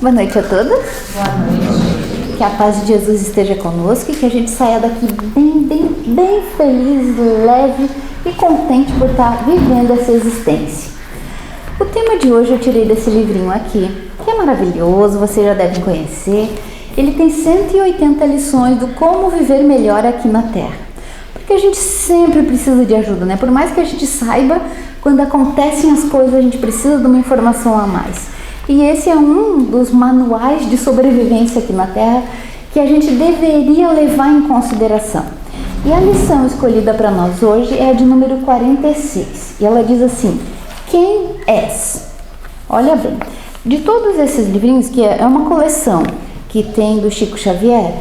Boa noite a todos. Boa noite. Que a paz de Jesus esteja conosco e que a gente saia daqui bem feliz, leve e contente por estar vivendo essa existência. O tema de hoje eu tirei desse livrinho aqui, que é maravilhoso, vocês já devem conhecer. Ele tem 180 lições do como viver melhor aqui na Terra. Porque a gente sempre precisa de ajuda, né? Por mais que a gente saiba, quando acontecem as coisas, a gente precisa de uma informação a mais. E esse é um dos manuais de sobrevivência aqui na Terra que a gente deveria levar em consideração. E a lição escolhida para nós hoje é a de número 46. E ela diz assim: quem és? Olha bem, de todos esses livrinhos, que é uma coleção que tem do Chico Xavier,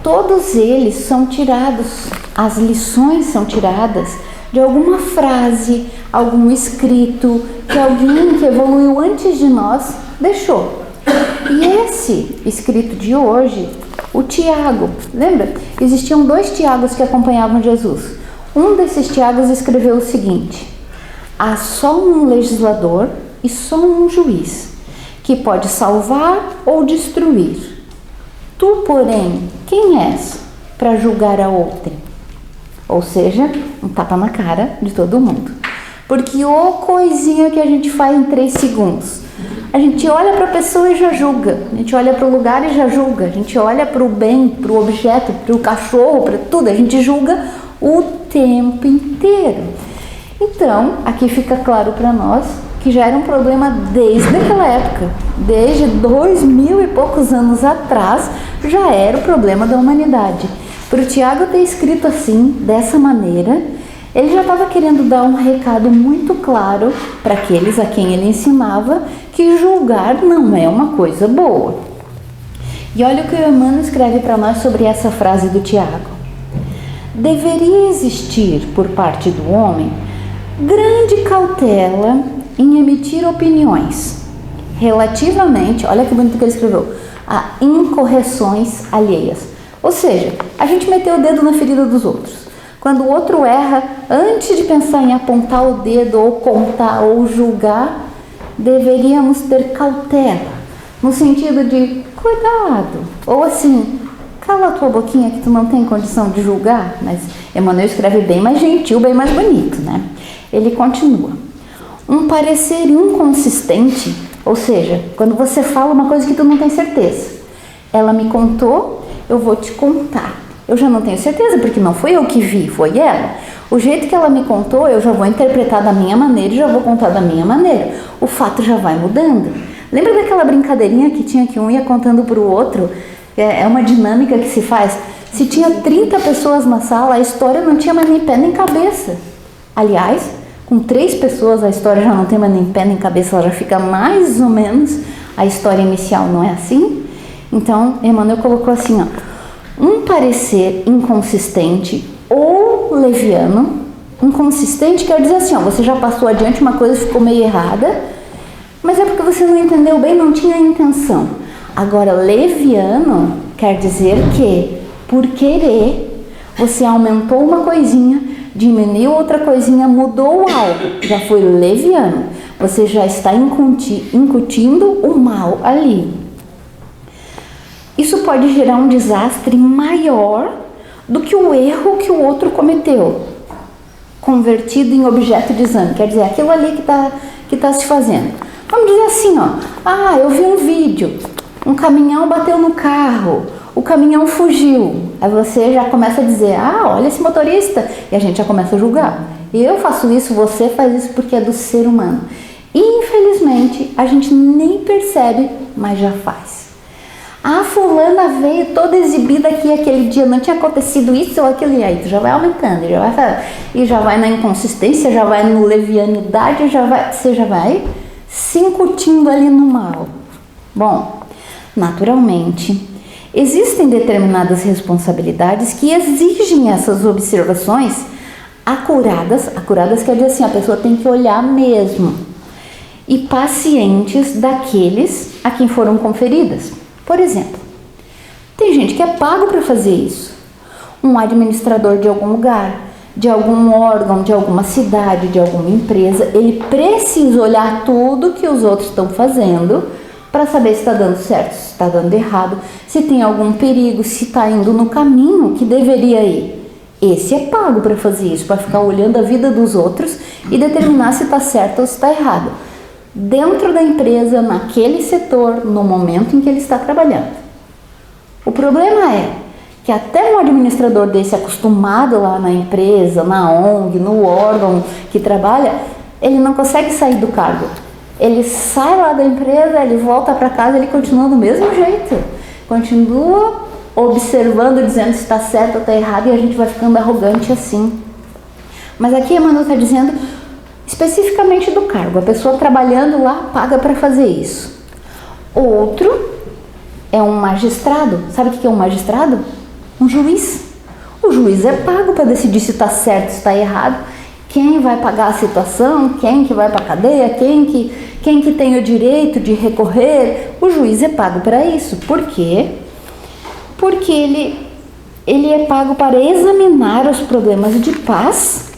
todos eles são tirados, as lições são tiradas de alguma frase, algum escrito que alguém que evoluiu antes de nós deixou. E esse escrito de hoje, o Tiago, lembra? Existiam 2 Tiagos que acompanhavam Jesus. Um desses Tiagos escreveu o seguinte: há só um legislador e só um juiz, que pode salvar ou destruir. Tu, porém, quem és para julgar a outrem? Ou seja, um tapa na cara de todo mundo. Porque ô coisinha que a gente faz em 3 segundos. A gente olha para a pessoa e já julga. A gente olha para o lugar e já julga. A gente olha para o bem, para o objeto, para o cachorro, para tudo. A gente julga o tempo inteiro. Então, aqui fica claro para nós que já era um problema desde aquela época. Desde 2000 e poucos anos atrás, já era o problema da humanidade. Para o Tiago ter escrito assim, dessa maneira, ele já estava querendo dar um recado muito claro para aqueles a quem ele ensinava que julgar não é uma coisa boa. E olha o que o Emmanuel escreve para nós sobre essa frase do Tiago. Deveria existir por parte do homem grande cautela em emitir opiniões relativamente, olha que bonito que ele escreveu, a incorreções alheias. Ou seja, a gente meteu o dedo na ferida dos outros. Quando o outro erra, antes de pensar em apontar o dedo ou contar ou julgar, deveríamos ter cautela, no sentido de cuidado, ou assim, cala a tua boquinha que tu não tem condição de julgar. Mas Emmanuel escreve bem mais gentil, bem mais bonito, né? Ele continua: um parecer inconsistente, ou seja, quando você fala uma coisa que tu não tem certeza. Ela me contou, eu vou te contar. Eu já não tenho certeza, porque não foi eu que vi, foi ela. O jeito que ela me contou, eu já vou interpretar da minha maneira e já vou contar da minha maneira. O fato já vai mudando. Lembra daquela brincadeirinha que tinha que um ia contando para o outro? É uma dinâmica que se faz. Se tinha 30 pessoas na sala, a história não tinha mais nem pé nem cabeça. Aliás, com 3 pessoas a história já não tem mais nem pé nem cabeça, ela já fica mais ou menos a história inicial, não é assim? Então, Emmanuel colocou assim, ó: um parecer inconsistente ou leviano. Inconsistente quer dizer assim, ó, você já passou adiante uma coisa, ficou meio errada, mas é porque você não entendeu bem, não tinha intenção. Agora, leviano quer dizer que, por querer, você aumentou uma coisinha, diminuiu outra coisinha, mudou algo, já foi leviano. Você já está incutindo o mal ali. Isso pode gerar um desastre maior do que o erro que o outro cometeu, convertido em objeto de exame. Quer dizer, aquilo ali que tá se fazendo. Vamos dizer assim, ó: eu vi um vídeo, um caminhão bateu no carro, o caminhão fugiu. Aí você já começa a dizer: olha esse motorista, e a gente já começa a julgar. Eu faço isso, você faz isso, porque é do ser humano. E, infelizmente, a gente nem percebe, mas já faz. Fulana veio toda exibida aqui aquele dia, não tinha acontecido isso ou aquilo, e aí tu já vai aumentando, e já vai na inconsistência, já vai no levianidade, você já vai se incutindo ali no mal. Bom, naturalmente, existem determinadas responsabilidades que exigem essas observações acuradas quer dizer assim, a pessoa tem que olhar mesmo, e pacientes daqueles a quem foram conferidas. Por exemplo, tem gente que é pago para fazer isso. Um administrador de algum lugar, de algum órgão, de alguma cidade, de alguma empresa, ele precisa olhar tudo que os outros estão fazendo para saber se está dando certo, se está dando errado, se tem algum perigo, se está indo no caminho que deveria ir. Esse é pago para fazer isso, para ficar olhando a vida dos outros e determinar se está certo ou se está errado. Dentro da empresa, naquele setor, no momento em que ele está trabalhando. O problema é que até um administrador desse acostumado lá na empresa, na ONG, no órgão que trabalha, ele não consegue sair do cargo. Ele sai lá da empresa, ele volta para casa, ele continua do mesmo jeito. Continua observando, dizendo se está certo ou está errado, e a gente vai ficando arrogante assim. Mas aqui Emmanuel está dizendo especificamente do cargo. A pessoa trabalhando lá paga para fazer isso. Outro é um magistrado. Sabe o que é um magistrado? Um juiz. O juiz é pago para decidir se está certo, se está errado, quem vai pagar a situação, quem que vai para a cadeia, quem que tem o direito de recorrer. O juiz é pago para isso. Por quê? Porque ele é pago para examinar os problemas de paz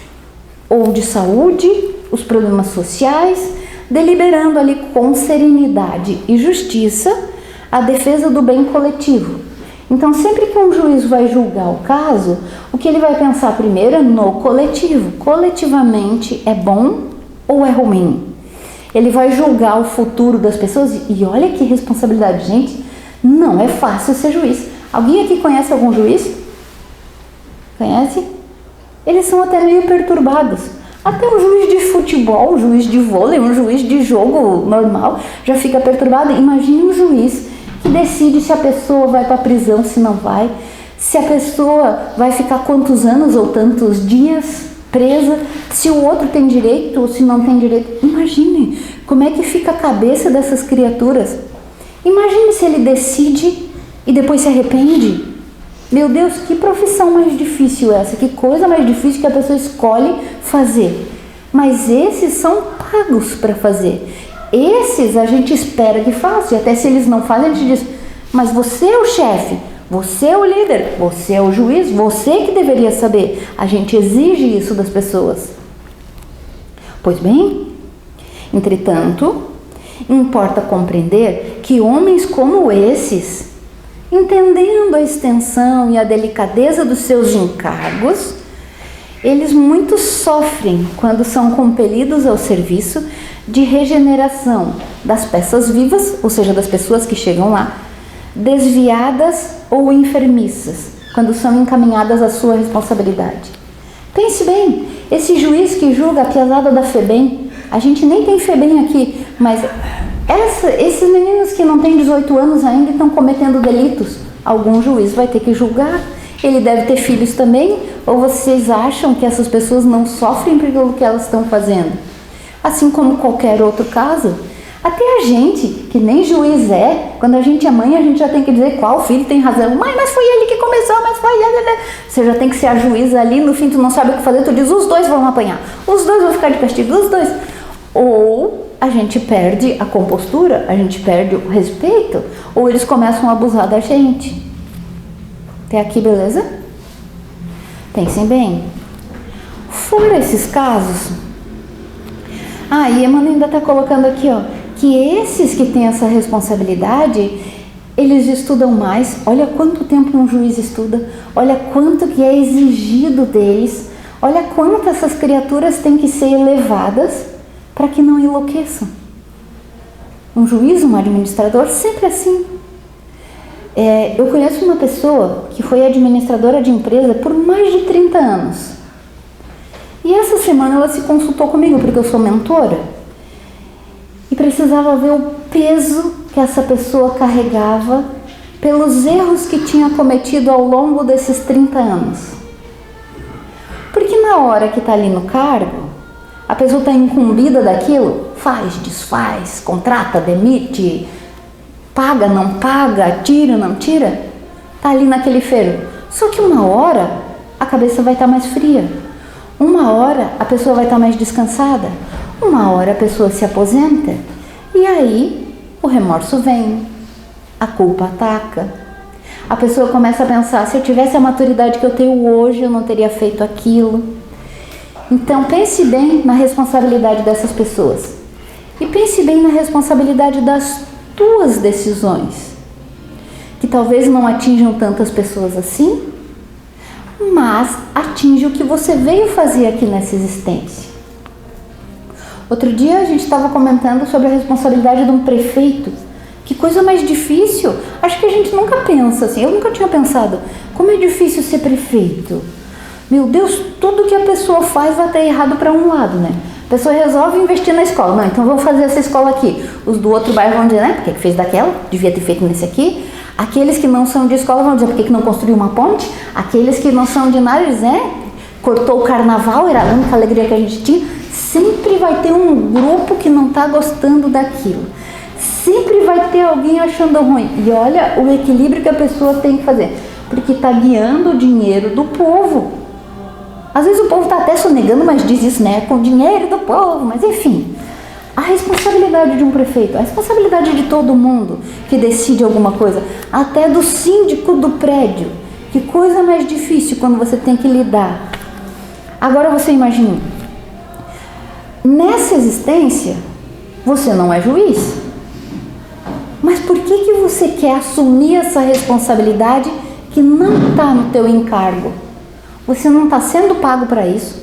ou de saúde, os problemas sociais, deliberando ali com serenidade e justiça a defesa do bem coletivo. Então, sempre que um juiz vai julgar o caso, o que ele vai pensar primeiro é no coletivo. Coletivamente é bom ou é ruim? Ele vai julgar o futuro das pessoas e olha que responsabilidade, gente. Não é fácil ser juiz. Alguém aqui conhece algum juiz? Conhece? Eles são até meio perturbados. Até um juiz de futebol, um juiz de vôlei, um juiz de jogo normal já fica perturbado. Imagine um juiz que decide se a pessoa vai para a prisão, se não vai, se a pessoa vai ficar quantos anos ou tantos dias presa, se o outro tem direito ou se não tem direito. Imagine como é que fica a cabeça dessas criaturas. Imagine se ele decide e depois se arrepende. Meu Deus, que profissão mais difícil essa, que coisa mais difícil que a pessoa escolhe fazer. Mas esses são pagos para fazer. Esses a gente espera que façam, e até se eles não fazem, a gente diz, mas você é o chefe, você é o líder, você é o juiz, você que deveria saber. A gente exige isso das pessoas. Pois bem, entretanto, importa compreender que homens como esses, entendendo a extensão e a delicadeza dos seus encargos, eles muito sofrem quando são compelidos ao serviço de regeneração das peças vivas, ou seja, das pessoas que chegam lá, desviadas ou enfermiças, quando são encaminhadas à sua responsabilidade. Pense bem, esse juiz que julga a piazada da FEBEM, a gente nem tem FEBEM aqui, mas esses meninos que não têm 18 anos ainda estão cometendo delitos, algum juiz vai ter que julgar. Ele deve ter filhos também, ou vocês acham que essas pessoas não sofrem pelo que elas estão fazendo? Assim como qualquer outro caso, até a gente, que nem juiz é, quando a gente é mãe, a gente já tem que dizer qual filho tem razão. Mãe, mas foi ele que começou, mas foi ele. Você já tem que ser a juíza ali, no fim tu não sabe o que fazer, tu diz, os dois vão apanhar, os dois vão ficar de castigo, os dois. Ou a gente perde a compostura, a gente perde o respeito, ou eles começam a abusar da gente. Até aqui, beleza? Pensem bem. Fora esses casos... e Emmanuel ainda está colocando aqui, que esses que têm essa responsabilidade, eles estudam mais. Olha quanto tempo um juiz estuda, olha quanto que é exigido deles, olha quanto essas criaturas têm que ser elevadas para que não enlouqueçam. Um juiz, um administrador, sempre assim. Eu conheço uma pessoa que foi administradora de empresa por mais de 30 anos. E essa semana ela se consultou comigo, porque eu sou mentora, e precisava ver o peso que essa pessoa carregava pelos erros que tinha cometido ao longo desses 30 anos. Porque na hora que está ali no cargo, a pessoa está incumbida daquilo, faz, desfaz, contrata, demite, paga, não paga, tira, não tira, está ali naquele ferro. Só que uma hora a cabeça vai estar mais fria. Uma hora a pessoa vai estar mais descansada, uma hora a pessoa se aposenta e aí o remorso vem, a culpa ataca. A pessoa começa a pensar, se eu tivesse a maturidade que eu tenho hoje, eu não teria feito aquilo. Então pense bem na responsabilidade dessas pessoas e pense bem na responsabilidade das tuas decisões, que talvez não atinjam tantas pessoas assim, mas atinge o que você veio fazer aqui nessa existência. Outro dia a gente estava comentando sobre a responsabilidade de um prefeito. Que coisa mais difícil. Acho que a gente nunca pensa assim. Eu nunca tinha pensado como é difícil ser prefeito. Meu Deus, tudo que a pessoa faz vai ter errado para um lado, né? A pessoa resolve investir na escola. Não, então vamos fazer essa escola aqui. Os do outro bairro vão dizer, né? Por que fez daquela? Devia ter feito nesse aqui. Aqueles que não são de escola vão dizer, por que não construiu uma ponte? Aqueles que não são de nada dizem, né? Cortou o carnaval, era a única alegria que a gente tinha. Sempre vai ter um grupo que não está gostando daquilo. Sempre vai ter alguém achando ruim. E olha o equilíbrio que a pessoa tem que fazer. Porque está guiando o dinheiro do povo. Às vezes o povo está até sonegando, mas diz isso, né? Com o dinheiro do povo. Mas enfim, a responsabilidade de um prefeito, a responsabilidade de todo mundo que decide alguma coisa, até do síndico do prédio. Que coisa mais difícil quando você tem que lidar. Agora você imagina, nessa existência, você não é juiz. Mas por que você quer assumir essa responsabilidade que não está no teu encargo? Você não está sendo pago para isso.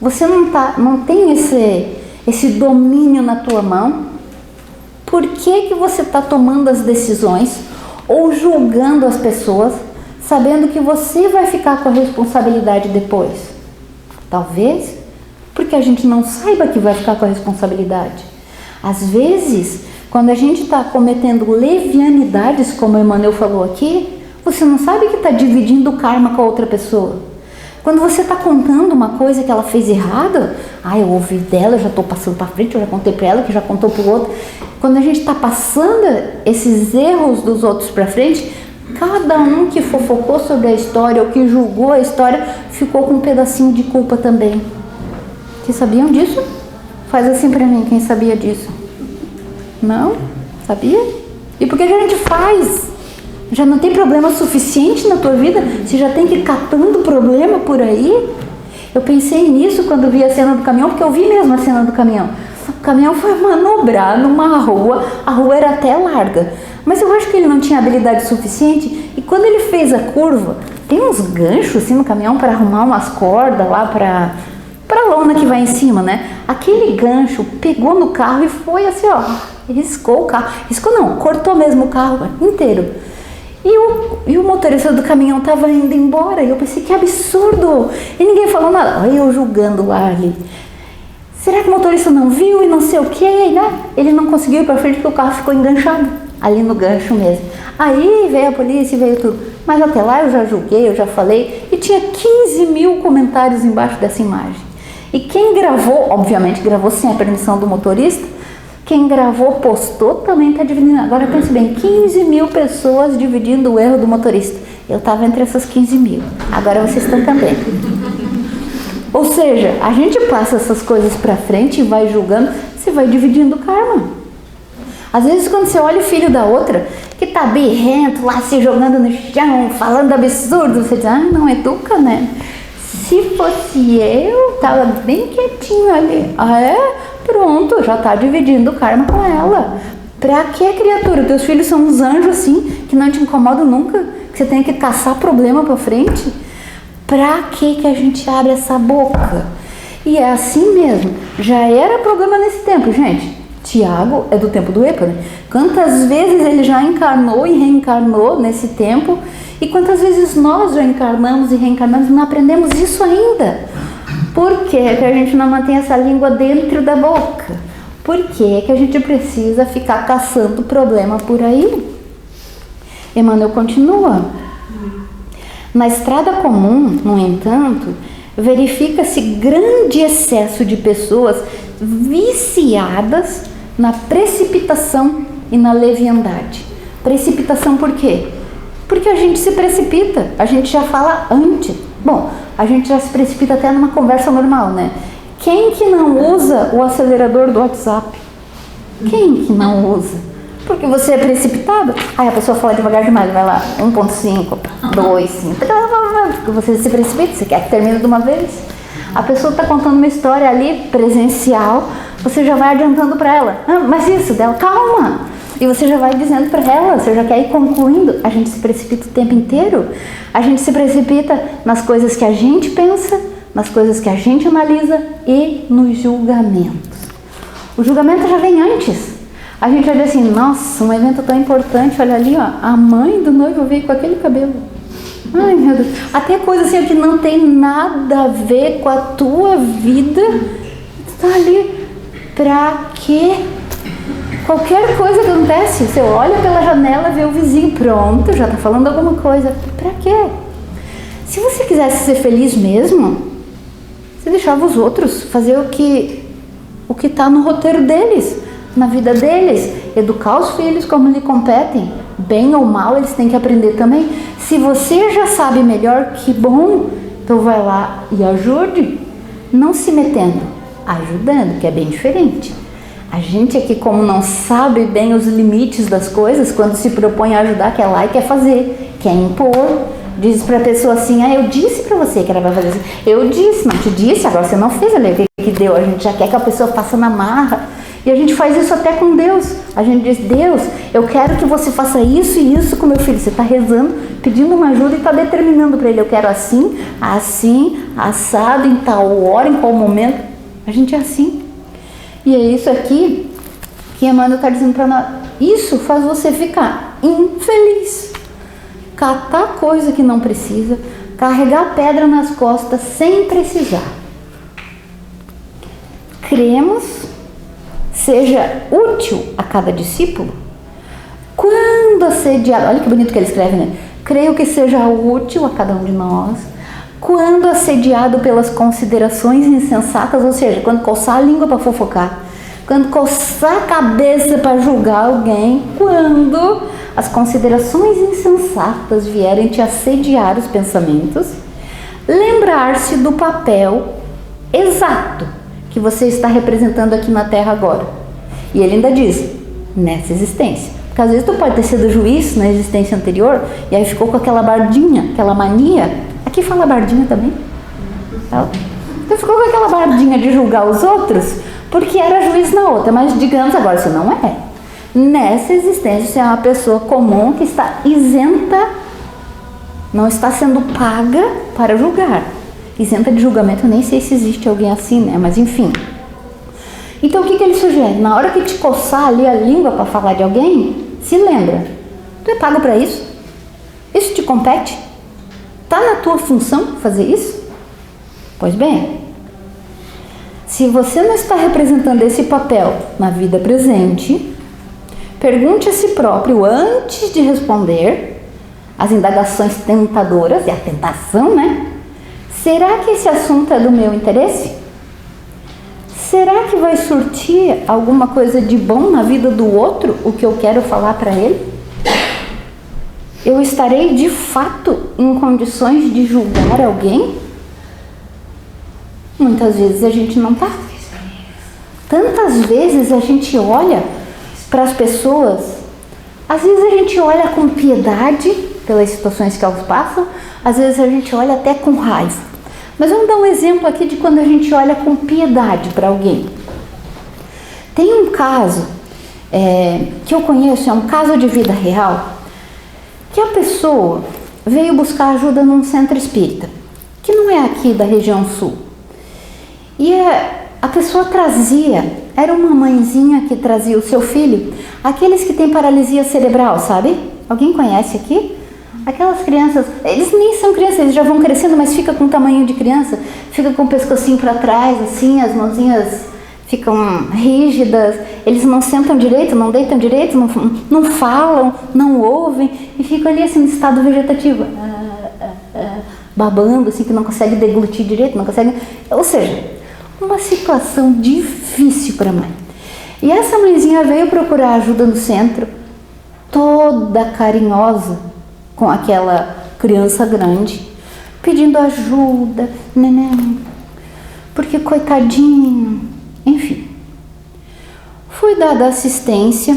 Você não tem esse domínio na tua mão. Por que você está tomando as decisões ou julgando as pessoas, sabendo que você vai ficar com a responsabilidade depois? Talvez porque a gente não saiba que vai ficar com a responsabilidade. Às vezes, quando a gente está cometendo levianidades, como o Emmanuel falou aqui, você não sabe que está dividindo o karma com a outra pessoa. Quando você está contando uma coisa que ela fez errada, eu ouvi dela, eu já estou passando para frente, eu já contei para ela, que já contou para o outro. Quando a gente está passando esses erros dos outros para frente, cada um que fofocou sobre a história ou que julgou a história ficou com um pedacinho de culpa também. Vocês sabiam disso? Faz assim para mim, quem sabia disso? Não? Sabia? E por que a gente faz? Já não tem problema suficiente na tua vida? Você já tem que ir catando problema por aí? Eu pensei nisso quando vi a cena do caminhão, porque eu vi mesmo a cena do caminhão. O caminhão foi manobrar numa rua, a rua era até larga, mas eu acho que ele não tinha habilidade suficiente, e quando ele fez a curva, tem uns ganchos assim no caminhão para arrumar umas cordas lá para a lona que vai em cima, né? Aquele gancho pegou no carro e foi assim, riscou o carro. Riscou não, cortou mesmo o carro inteiro. E o motorista do caminhão estava indo embora. E eu pensei, que absurdo! E ninguém falou nada. Olha eu julgando lá ali. Será que o motorista não viu e não sei o que, né? Ele não conseguiu ir para frente porque o carro ficou enganchado ali no gancho mesmo. Aí veio a polícia e veio tudo. Mas até lá eu já julguei, eu já falei. E tinha 15 mil comentários embaixo dessa imagem. E quem gravou, obviamente gravou sem a permissão do motorista. Quem gravou, postou, também está dividindo. Agora pense bem, 15 mil pessoas dividindo o erro do motorista. Eu estava entre essas 15 mil. Agora vocês estão também. Ou seja, a gente passa essas coisas para frente e vai julgando, você vai dividindo o karma. Às vezes quando você olha o filho da outra, que está birrento lá, se jogando no chão, falando absurdo, você diz, não educa, né? Se fosse eu, estava bem quietinho ali. Pronto, já está dividindo o karma com ela. Pra que, criatura? Teus filhos são uns anjos assim, que não te incomodam nunca, que você tem que caçar problema pra frente. Pra que a gente abre essa boca? E é assim mesmo. Já era problema nesse tempo, gente. Tiago é do tempo do EPA, né? Quantas vezes ele já encarnou e reencarnou nesse tempo, e quantas vezes nós já encarnamos e reencarnamos e não aprendemos isso ainda? Por que a gente não mantém essa língua dentro da boca? Por que a gente precisa ficar caçando problema por aí? Emmanuel continua. Na estrada comum, no entanto, verifica-se grande excesso de pessoas viciadas na precipitação e na leviandade. Precipitação por quê? Porque a gente se precipita, a gente já fala antes. Bom, a gente já se precipita até numa conversa normal, né? Quem que não usa o acelerador do WhatsApp? Quem que não usa? Porque você é precipitado. Aí a pessoa fala devagar demais, vai lá, 1.5, 2, 5. Porque você se precipita, você quer que termine de uma vez. A pessoa está contando uma história ali, presencial, você já vai adiantando para ela. Mas isso, dela, calma. E você já vai dizendo para ela, você já quer ir concluindo. A gente se precipita o tempo inteiro. A gente se precipita nas coisas que a gente pensa, nas coisas que a gente analisa e nos julgamentos. O julgamento já vem antes. A gente vai dizer assim, nossa, um evento tão importante, olha ali, ó, a mãe do noivo veio com aquele cabelo. Ai, meu Deus. Até coisa assim que não tem nada a ver com a tua vida. Tu tá ali, pra quê? Qualquer coisa que acontece, você olha pela janela, vê o vizinho, pronto, já tá falando alguma coisa. Pra quê? Se você quisesse ser feliz mesmo, você deixava os outros fazer o que tá no roteiro deles, na vida deles, educar os filhos como lhe competem, bem ou mal, eles têm que aprender também. Se você já sabe melhor, que bom, então vai lá e ajude, não se metendo, ajudando, que é bem diferente. A gente aqui, como não sabe bem os limites das coisas, quando se propõe a ajudar, quer lá e quer fazer, quer impor, diz pra pessoa assim, eu disse pra você que ela vai fazer assim, eu disse, não te disse, agora você não fez, olha o que deu, a gente já quer que a pessoa faça na marra. E a gente faz isso até com Deus. A gente diz, Deus, eu quero que você faça isso e isso com meu filho. Você está rezando, pedindo uma ajuda e está determinando para ele, eu quero assim, assim, assado, em tal hora, em qual momento. A gente é assim. E é isso aqui que Emmanuel está dizendo para nós. Isso faz você ficar infeliz. Catar coisa que não precisa, carregar pedra nas costas sem precisar. Cremos, seja útil a cada discípulo, quando assediado, olha que bonito que ele escreve, né? Creio que seja útil a cada um de nós, quando assediado pelas considerações insensatas, ou seja, quando coçar a língua para fofocar, quando coçar a cabeça para julgar alguém, quando as considerações insensatas vierem te assediar os pensamentos, lembrar-se do papel exato que você está representando aqui na Terra agora. E ele ainda diz, nessa existência. Porque às vezes tu pode ter sido juiz na existência anterior e aí ficou com aquela bardinha, aquela mania. Aqui fala bardinha também. Tu ficou com aquela bardinha de julgar os outros porque era juiz na outra. Mas digamos agora, você não é. Nessa existência você é uma pessoa comum que está isenta, não está sendo paga para julgar. Isenta de julgamento, eu nem sei se existe alguém assim, né? Mas enfim. Então o que ele sugere? Na hora que te coçar ali a língua para falar de alguém, se lembra. Tu é pago para isso? Isso te compete? Tá na tua função fazer isso? Pois bem, se você não está representando esse papel na vida presente, pergunte a si próprio antes de responder as indagações tentadoras, e a tentação, né? Será que esse assunto é do meu interesse? Será que vai surtir alguma coisa de bom na vida do outro, o que eu quero falar para ele? Eu estarei de fato em condições de julgar alguém? Muitas vezes a gente não está. Tantas vezes a gente olha para as pessoas, às vezes a gente olha com piedade pelas situações que elas passam, às vezes a gente olha até com raiva. Mas vamos dar um exemplo aqui de quando a gente olha com piedade para alguém. Tem um caso que eu conheço, é um caso de vida real, que a pessoa veio buscar ajuda num centro espírita, que não é aqui da região sul. E a pessoa trazia, era uma mãezinha que trazia o seu filho, aqueles que têm paralisia cerebral, sabe? Alguém conhece aqui? Aquelas crianças, eles nem são crianças, eles já vão crescendo, mas fica com o tamanho de criança, fica com o pescocinho para trás, assim, as mãozinhas ficam rígidas, eles não sentam direito, não deitam direito, não falam, não ouvem, e ficam ali assim, no estado vegetativo, babando, assim, que não consegue deglutir direito, não consegue, ou seja, uma situação difícil para a mãe. E essa mãezinha veio procurar ajuda no centro, toda carinhosa, com aquela criança grande, pedindo ajuda, neném, porque coitadinho, enfim. Foi dada assistência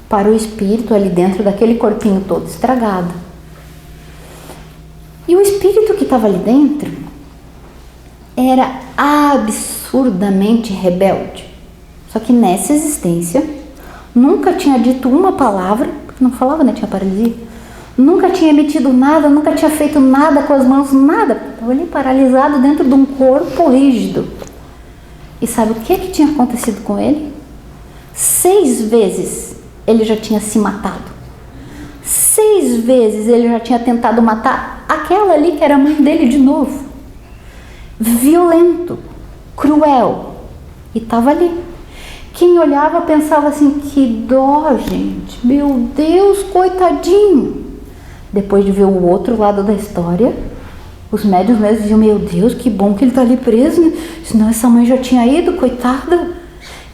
para o espírito ali dentro daquele corpinho todo estragado. E o espírito que estava ali dentro era absurdamente rebelde. Só que nessa existência, nunca tinha dito uma palavra, porque não falava, né? Tinha paralisia. Nunca tinha emitido nada, nunca tinha feito nada com as mãos, nada. Estava ali paralisado dentro de um corpo rígido. E sabe o que tinha acontecido com ele? 6 vezes ele já tinha se matado. 6 vezes ele já tinha tentado matar aquela ali que era a mãe dele de novo. Violento, cruel. E estava ali. Quem olhava pensava assim, que dó, gente. Meu Deus, coitadinho. Depois de ver o outro lado da história, os médicos mesmo diziam, meu Deus, que bom que ele está ali preso, né? Senão essa mãe já tinha ido, coitada.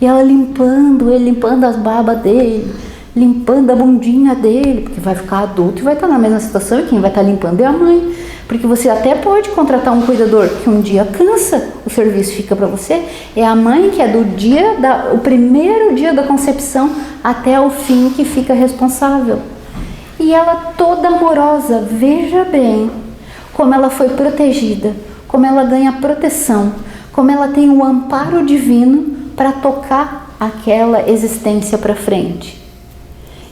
E ela limpando ele, limpando as babas dele, limpando a bundinha dele, porque vai ficar adulto e vai estar na mesma situação, e quem vai estar limpando é a mãe. Porque você até pode contratar um cuidador que um dia cansa, o serviço fica para você. É a mãe que é do dia, o primeiro dia da concepção até o fim que fica responsável. E ela toda amorosa, veja bem como ela foi protegida, como ela ganha proteção, como ela tem o amparo divino para tocar aquela existência para frente.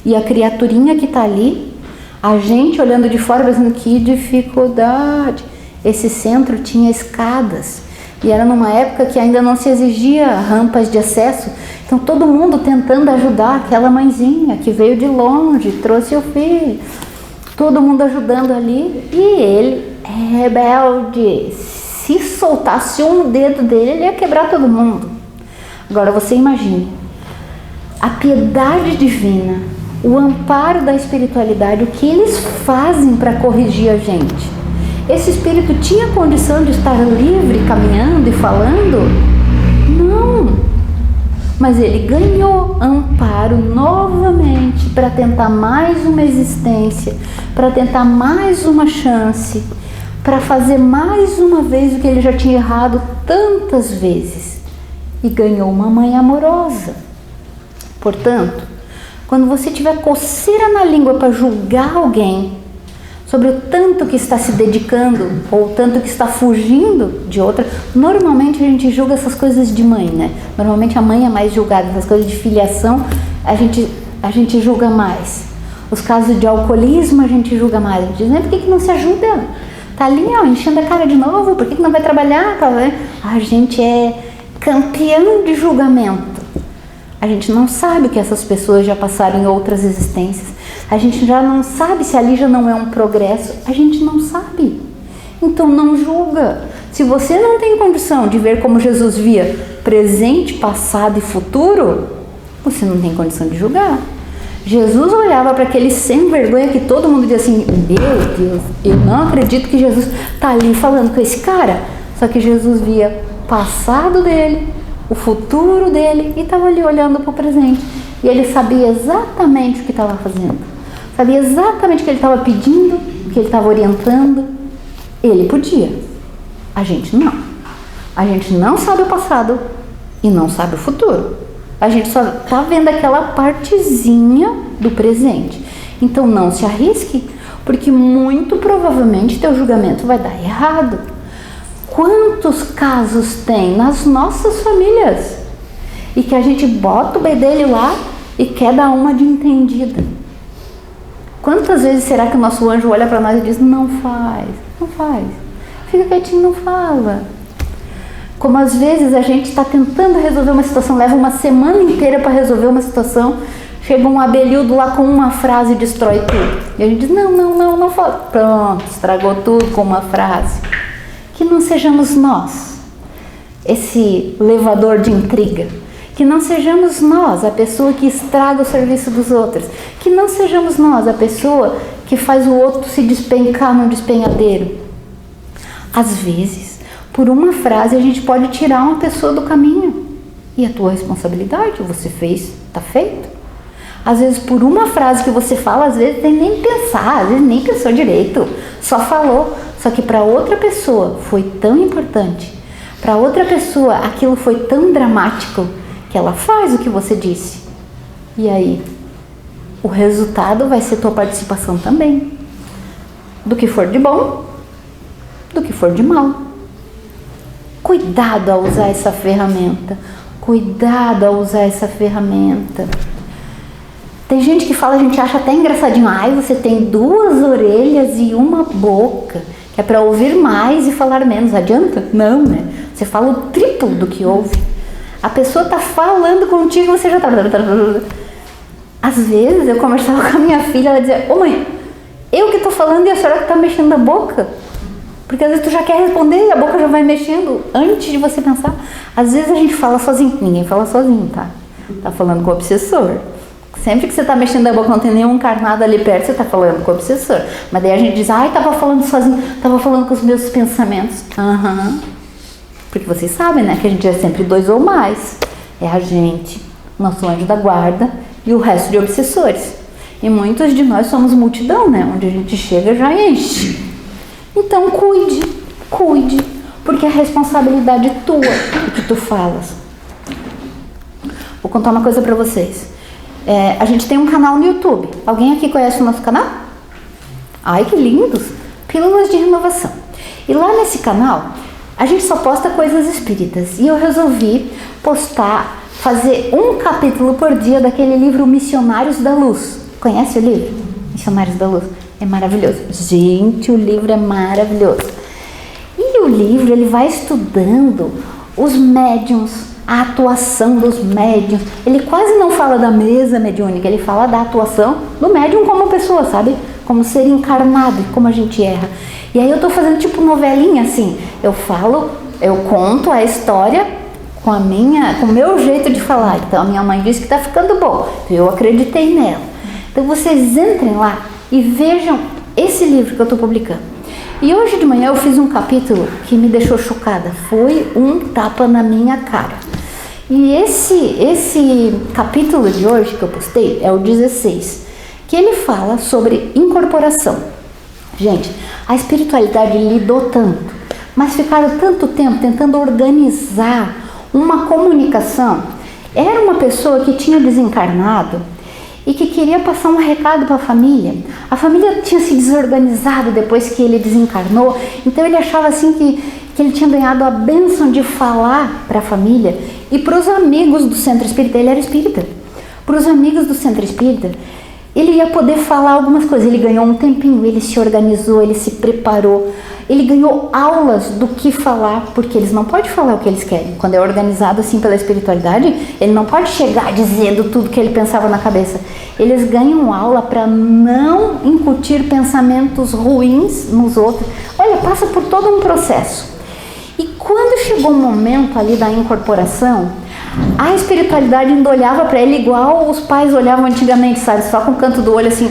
E a criaturinha que está ali, a gente olhando de fora pensando que dificuldade. Esse centro tinha escadas e era numa época que ainda não se exigia rampas de acesso, então todo mundo tentando ajudar aquela mãezinha que veio de longe, trouxe o filho, todo mundo ajudando ali, e ele, rebelde, se soltasse um dedo dele, ele ia quebrar todo mundo. Agora você imagine, a piedade divina, o amparo da espiritualidade, o que eles fazem para corrigir a gente. Esse espírito tinha condição de estar livre, caminhando e falando? Não. Mas ele ganhou amparo novamente para tentar mais uma existência, para tentar mais uma chance, para fazer mais uma vez o que ele já tinha errado tantas vezes. E ganhou uma mãe amorosa. Portanto, quando você tiver coceira na língua para julgar alguém sobre o tanto que está se dedicando ou o tanto que está fugindo de outra, normalmente a gente julga essas coisas de mãe, né? Normalmente a mãe é mais julgada, essas coisas de filiação a gente julga mais. Os casos de alcoolismo a gente julga mais. A gente diz, por que não se ajuda? Tá ali, ó, enchendo a cara de novo, por que não vai trabalhar? A gente é campeão de julgamento. A gente não sabe o que essas pessoas já passaram em outras existências. A gente já não sabe se ali já não é um progresso. A gente não sabe. Então não julga. Se você não tem condição de ver como Jesus via presente, passado e futuro, você não tem condição de julgar. Jesus olhava para aquele sem vergonha que todo mundo dizia assim, meu Deus, eu não acredito que Jesus está ali falando com esse cara. Só que Jesus via o passado dele, o futuro dele, e estava ali olhando para o presente. E ele sabia exatamente o que estava fazendo. Sabia exatamente o que ele estava pedindo, o que ele estava orientando. Ele podia. A gente não. A gente não sabe o passado e não sabe o futuro. A gente só está vendo aquela partezinha do presente. Então não se arrisque, porque muito provavelmente teu julgamento vai dar errado. Quantos casos tem nas nossas famílias e que a gente bota o bedelho lá e quer dar uma de entendida? Quantas vezes será que o nosso anjo olha para nós e diz, não faz, fica quietinho, não fala? Como às vezes a gente está tentando resolver uma situação, leva uma semana inteira para resolver uma situação, chega um abelhudo lá com uma frase e destrói tudo. E a gente diz, não fala. Pronto, estragou tudo com uma frase. Que não sejamos nós esse levador de intriga. Que não sejamos nós a pessoa que estraga o serviço dos outros. Que não sejamos nós a pessoa que faz o outro se despencar num despenhadeiro. Às vezes, por uma frase, a gente pode tirar uma pessoa do caminho. E a tua responsabilidade, você fez, está feito. Às vezes, por uma frase que você fala, às vezes nem pensar, às vezes nem pensou direito, só falou. Só que para outra pessoa foi tão importante, para outra pessoa aquilo foi tão dramático, que ela faz o que você disse. E aí, o resultado vai ser tua participação também. Do que for de bom, do que for de mal. Cuidado ao usar essa ferramenta. Cuidado ao usar essa ferramenta. Tem gente que fala, a gente acha até engraçadinho. Ai, você tem 2 orelhas e uma boca, que é para ouvir mais e falar menos. Adianta? Não, né? Você fala o triplo do que ouve. A pessoa tá falando contigo e você já tá... Às vezes eu conversava com a minha filha, ela dizia, ô mãe, eu que tô falando e a senhora que tá mexendo a boca. Porque às vezes tu já quer responder e a boca já vai mexendo antes de você pensar. Às vezes a gente fala sozinho. Ninguém fala sozinho, tá? Tá falando com o obsessor. Sempre que você tá mexendo a boca, não tem nenhum encarnado ali perto, você tá falando com o obsessor. Mas daí a gente diz, ai, tava falando sozinho, tava falando com os meus pensamentos. Porque vocês sabem, né, que a gente é sempre 2 ou mais. É a gente, nosso anjo da guarda e o resto de obsessores. E muitos de nós somos multidão, né? Onde a gente chega já enche. Então cuide, porque a responsabilidade é tua, o que tu falas. Vou contar uma coisa pra vocês. A gente tem um canal no YouTube. Alguém aqui conhece o nosso canal? Ai, que lindos! Pílulas de Renovação. E lá nesse canal, a gente só posta coisas espíritas. E eu resolvi fazer um capítulo por dia daquele livro Missionários da Luz. Conhece o livro? Missionários da Luz. É maravilhoso. Gente, o livro é maravilhoso. E o livro, ele vai estudando os médiuns, a atuação dos médiuns. Ele quase não fala da mesa mediúnica, ele fala da atuação do médium como pessoa, sabe? Como ser encarnado, como a gente erra. E aí eu tô fazendo tipo novelinha assim. Eu conto a história com o meu jeito de falar. Então a minha mãe disse que tá ficando bom. Eu acreditei nela. Então vocês entrem lá e vejam esse livro que eu tô publicando. E hoje de manhã eu fiz um capítulo que me deixou chocada. Foi um tapa na minha cara. E esse capítulo de hoje que eu postei é o 16, que ele fala sobre incorporação. Gente, a espiritualidade lidou tanto, mas ficaram tanto tempo tentando organizar uma comunicação. Era uma pessoa que tinha desencarnado e que queria passar um recado para a família. A família tinha se desorganizado depois que ele desencarnou, então ele achava assim que ele tinha ganhado a bênção de falar para a família e para os amigos do centro espírita. Ele era espírita. Para os amigos do centro espírita, ele ia poder falar algumas coisas. Ele ganhou um tempinho, ele se organizou, ele se preparou, ele ganhou aulas do que falar, porque eles não podem falar o que eles querem. Quando é organizado assim pela espiritualidade, ele não pode chegar dizendo tudo que ele pensava na cabeça. Eles ganham aula para não incutir pensamentos ruins nos outros. Olha, passa por todo um processo. E quando chegou o momento ali da incorporação, a espiritualidade ainda olhava para ele igual os pais olhavam antigamente, sabe? Só com o canto do olho assim,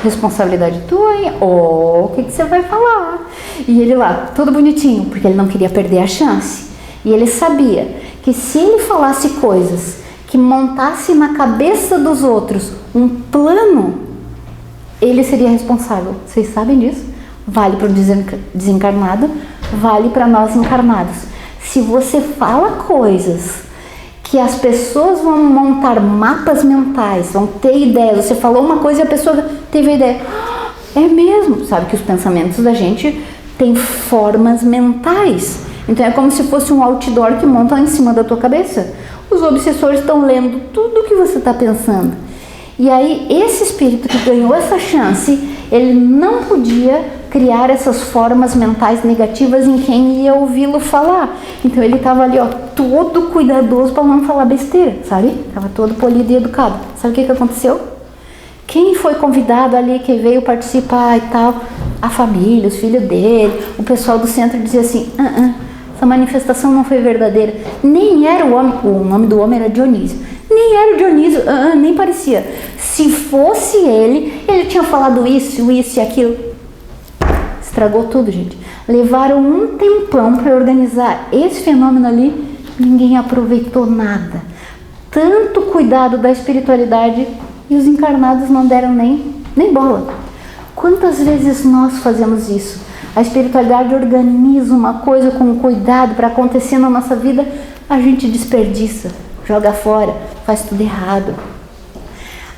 responsabilidade tua, hein? O que você vai falar? E ele lá, todo bonitinho, porque ele não queria perder a chance. E ele sabia que se ele falasse coisas que montasse na cabeça dos outros um plano, ele seria responsável. Vocês sabem disso? Vale para o desencarnado, vale para nós encarnados. Se você fala coisas que as pessoas vão montar mapas mentais, vão ter ideias, você falou uma coisa e a pessoa teve a ideia. É mesmo, sabe que os pensamentos da gente têm formas mentais. Então é como se fosse um outdoor que monta em cima da tua cabeça. Os obsessores estão lendo tudo o que você está pensando. E aí esse espírito que ganhou essa chance, ele não podia criar essas formas mentais negativas em quem ia ouvi-lo falar. Então ele estava ali, todo cuidadoso para não falar besteira, sabe? Estava todo polido e educado. Sabe o que aconteceu? Quem foi convidado ali, que veio participar e tal? A família, os filhos dele, o pessoal do centro dizia assim, essa manifestação não foi verdadeira. Nem era o homem, o nome do homem era Dionísio. Nem era o Dionísio, nem parecia. Se fosse ele tinha falado isso e aquilo. Estragou tudo, gente. Levaram um tempão para organizar esse fenômeno ali, ninguém aproveitou nada. Tanto cuidado da espiritualidade e os encarnados não deram nem bola. Quantas vezes nós fazemos isso? A espiritualidade organiza uma coisa com cuidado para acontecer na nossa vida, a gente desperdiça, joga fora, faz tudo errado.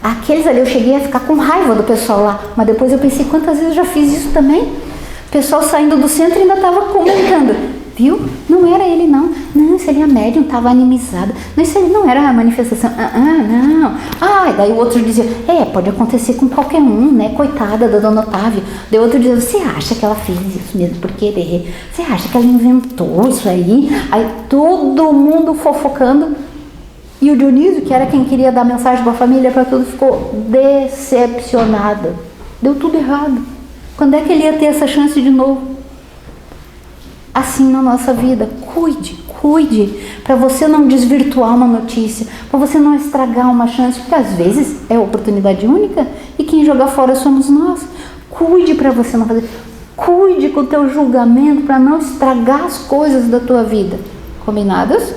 Aqueles ali, eu cheguei a ficar com raiva do pessoal lá, mas depois eu pensei, quantas vezes eu já fiz isso também? O pessoal saindo do centro ainda estava comentando, viu? Não era ele não. Não, isso ali é médium, estava animizado. Não, isso ali não era a manifestação. Não. E daí o outro dizia, pode acontecer com qualquer um, né? Coitada da dona Otávia. Daí o outro dizia, você acha que ela fez isso mesmo por querer? Você acha que ela inventou isso aí? Aí todo mundo fofocando. E o Dionísio, que era quem queria dar mensagem para a família, para tudo, ficou decepcionado. Deu tudo errado. Quando é que ele ia ter essa chance de novo? Assim na nossa vida, cuide, para você não desvirtuar uma notícia, para você não estragar uma chance, porque às vezes é oportunidade única e quem joga fora somos nós. Cuide para você não fazer, cuide com o teu julgamento para não estragar as coisas da tua vida. Combinadas?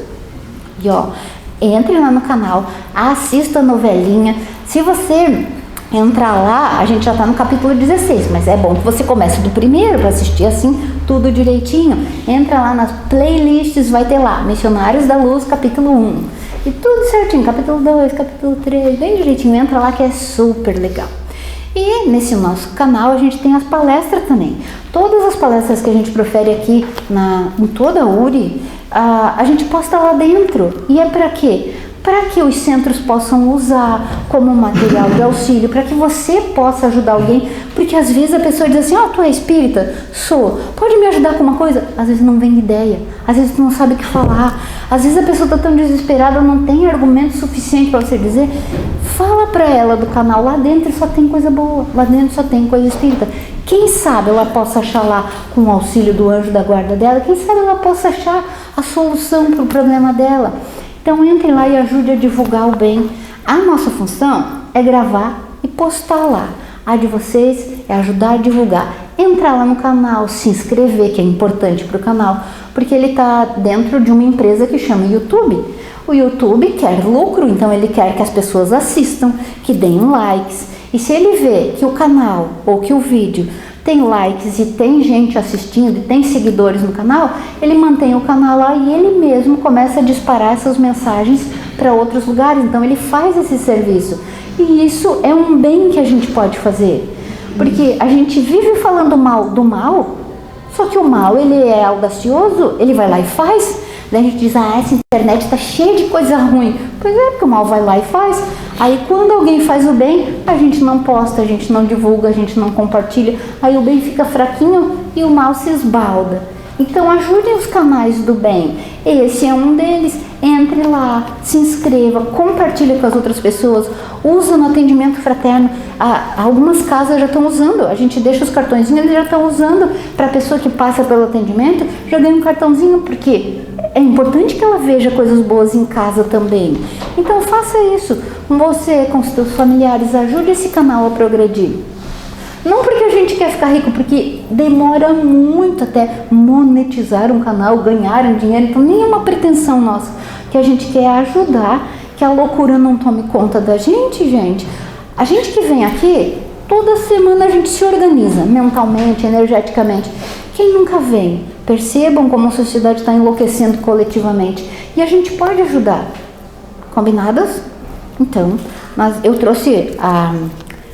E entre lá no canal, assista a novelinha. Se você entrar lá, a gente já está no capítulo 16, mas é bom que você comece do primeiro para assistir assim tudo direitinho. Entra lá nas playlists, vai ter lá Missionários da Luz, capítulo 1 e tudo certinho, capítulo 2, capítulo 3, bem direitinho. Entra lá que é super legal. E nesse nosso canal a gente tem as palestras também. Todas as palestras que a gente profere aqui em toda a URI, a gente posta lá dentro. E é para quê? Para que os centros possam usar como material de auxílio, para que você possa ajudar alguém, porque às vezes a pessoa diz assim, tu é espírita? Sou. Pode me ajudar com uma coisa? Às vezes não vem ideia, às vezes tu não sabe o que falar, às vezes a pessoa está tão desesperada, não tem argumento suficiente para você dizer. Fala para ela do canal, lá dentro só tem coisa boa, lá dentro só tem coisa espírita. Quem sabe ela possa achar lá, com o auxílio do anjo da guarda dela, quem sabe ela possa achar a solução para o problema dela. Então entre lá e ajude a divulgar o bem. A nossa função é gravar e postar lá. A de vocês é ajudar a divulgar. Entrar lá no canal, se inscrever, que é importante para o canal, porque ele está dentro de uma empresa que chama YouTube. O YouTube quer lucro, então ele quer que as pessoas assistam, que deem likes. E se ele vê que o canal ou que o vídeo tem likes e tem gente assistindo e tem seguidores no canal, ele mantém o canal lá e ele mesmo começa a disparar essas mensagens para outros lugares. Então ele faz esse serviço. E isso é um bem que a gente pode fazer. Porque a gente vive falando mal do mal, só que o mal, ele é audacioso, ele vai lá e faz. Daí a gente diz, essa internet está cheia de coisa ruim. Pois é, porque o mal vai lá e faz. Aí quando alguém faz o bem, a gente não posta, a gente não divulga, a gente não compartilha. Aí o bem fica fraquinho e o mal se esbalda. Então ajudem os canais do bem. Esse é um deles. Entre lá, se inscreva, compartilhe com as outras pessoas. Usa no atendimento fraterno. Algumas casas já estão usando. A gente deixa os cartõezinhos, eles já estão usando. Para a pessoa que passa pelo atendimento, já ganha um cartãozinho, porque é importante que ela veja coisas boas em casa também. Então faça isso. Você, com os seus familiares, ajude esse canal a progredir. Não porque a gente quer ficar rico, porque demora muito até monetizar um canal, ganhar um dinheiro. Então nem é uma pretensão nossa. O que a gente quer ajudar, que a loucura não tome conta da gente, gente. A gente que vem aqui, toda semana a gente se organiza mentalmente, energeticamente. Quem nunca vem? Percebam como a sociedade está enlouquecendo coletivamente. E a gente pode ajudar. Combinadas? Então, eu trouxe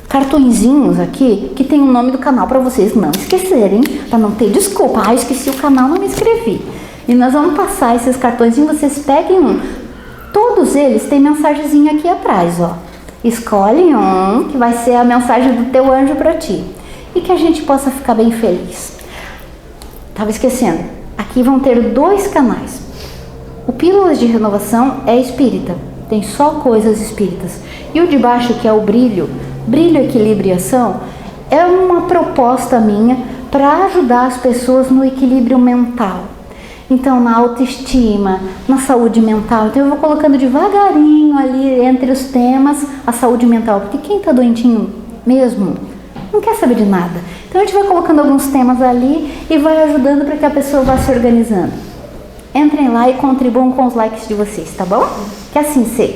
cartõezinhos aqui que tem o nome do canal para vocês não esquecerem, para não ter desculpa. Esqueci o canal, não me inscrevi. E nós vamos passar esses cartõezinhos, vocês peguem um. Todos eles têm mensagenzinha aqui atrás, Escolhe um que vai ser a mensagem do teu anjo para ti. E que a gente possa ficar bem feliz. Estava esquecendo. Aqui vão ter 2 canais. O Pílulas de Renovação é espírita. Tem só coisas espíritas. E o de baixo, que é o Brilho, Equilíbrio e Ação, é uma proposta minha para ajudar as pessoas no equilíbrio mental. Então, na autoestima, na saúde mental. Então, eu vou colocando devagarinho ali entre os temas a saúde mental. Porque quem está doentinho mesmo não quer saber de nada. Então, a gente vai colocando alguns temas ali e vai ajudando para que a pessoa vá se organizando. Entrem lá e contribuam com os likes de vocês, tá bom? Que assim seja.